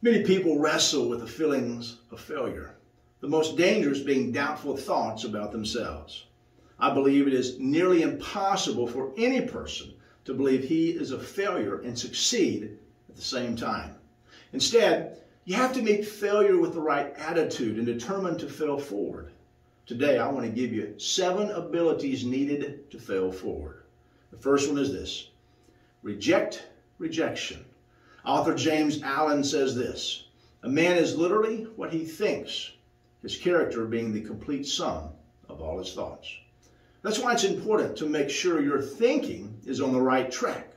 Many people wrestle with the feelings of failure, the most dangerous being doubtful thoughts about themselves. I believe it is nearly impossible for any person to believe he is a failure and succeed at the same time. Instead, you have to meet failure with the right attitude and determine to fail forward. Today, I want to give you 7 abilities needed to fail forward. The first one is this: reject rejection. Author James Allen says this: a man is literally what he thinks, his character being the complete sum of all his thoughts. That's why it's important to make sure your thinking is on the right track.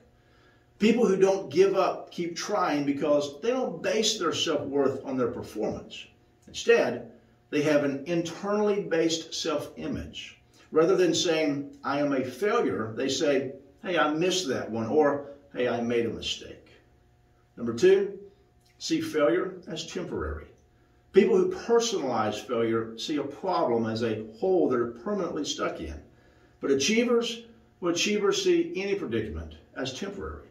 People who don't give up keep trying because they don't base their self-worth on their performance. Instead, they have an internally based self-image. Rather than saying, I am a failure, they say, hey, I missed that one, or hey, I made a mistake. Number 2, see failure as temporary. People who personalize failure see a problem as a hole they're permanently stuck in. But achievers see any predicament as temporary.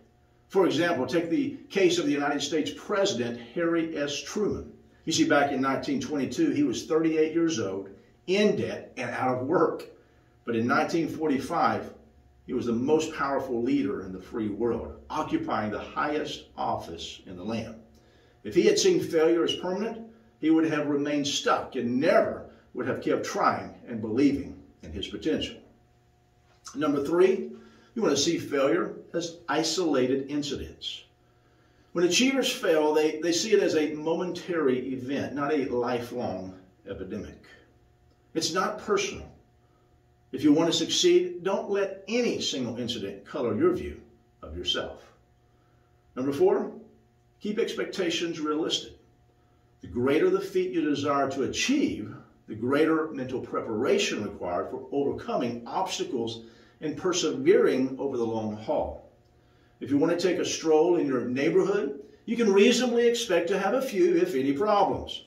For example, take the case of the United States President, Harry S. Truman. You see, back in 1922, he was 38 years old, in debt, and out of work. But in 1945, he was the most powerful leader in the free world, occupying the highest office in the land. If he had seen failure as permanent, he would have remained stuck and never would have kept trying and believing in his potential. Number 3, you want to see failure as isolated incidents. When achievers fail, they see it as a momentary event, not a lifelong epidemic. It's not personal. If you want to succeed, don't let any single incident color your view of yourself. Number 4, keep expectations realistic. The greater the feat you desire to achieve, the greater mental preparation required for overcoming obstacles and persevering over the long haul. If you want to take a stroll in your neighborhood, you can reasonably expect to have a few, if any, problems.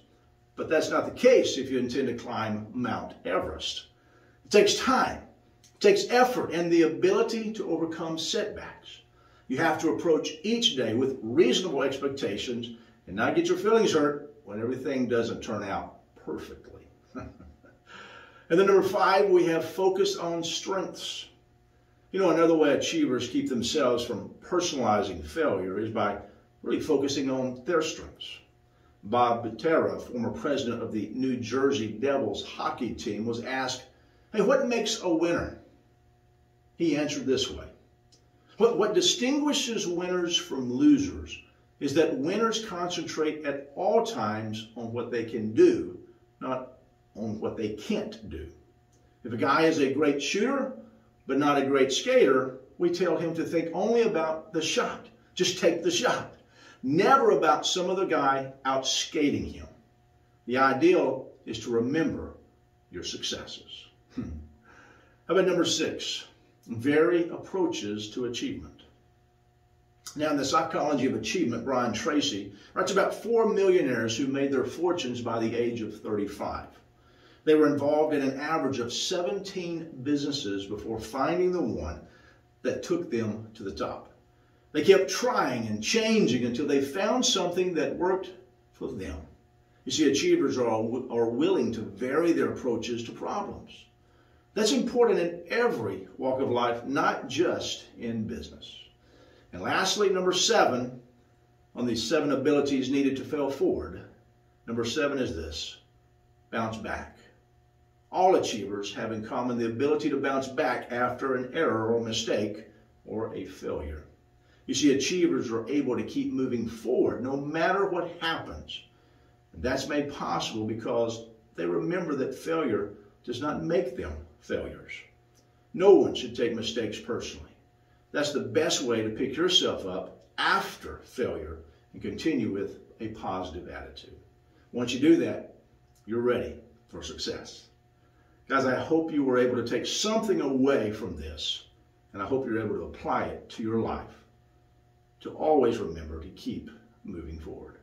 But that's not the case if you intend to climb Mount Everest. It takes time, it takes effort, and the ability to overcome setbacks. You have to approach each day with reasonable expectations and not get your feelings hurt when everything doesn't turn out perfectly. And then number 5, we have focus on strengths. You know, another way achievers keep themselves from personalizing failure is by really focusing on their strengths. Bob Butera, former president of the New Jersey Devils hockey team, was asked, hey, what makes a winner? He answered this way: what distinguishes winners from losers is that winners concentrate at all times on what they can do, not on what they can't do. If a guy is a great shooter, but not a great skater, we tell him to think only about the shot. Just take the shot. Never about some other guy out skating him. The ideal is to remember your successes. How about number 6? Vary approaches to achievement. Now, in The Psychology of Achievement, Brian Tracy writes about 4 millionaires who made their fortunes by the age of 35. They were involved in an average of 17 businesses before finding the one that took them to the top. They kept trying and changing until they found something that worked for them. You see, achievers are willing to vary their approaches to problems. That's important in every walk of life, not just in business. And lastly, number 7, on these 7 abilities needed to fail forward, number 7 is this: bounce back. All achievers have in common the ability to bounce back after an error or mistake or a failure. You see, achievers are able to keep moving forward no matter what happens. And that's made possible because they remember that failure does not make them failures. No one should take mistakes personally. That's the best way to pick yourself up after failure and continue with a positive attitude. Once you do that, you're ready for success. Guys, I hope you were able to take something away from this, and I hope you're able to apply it to your life, to always remember to keep moving forward.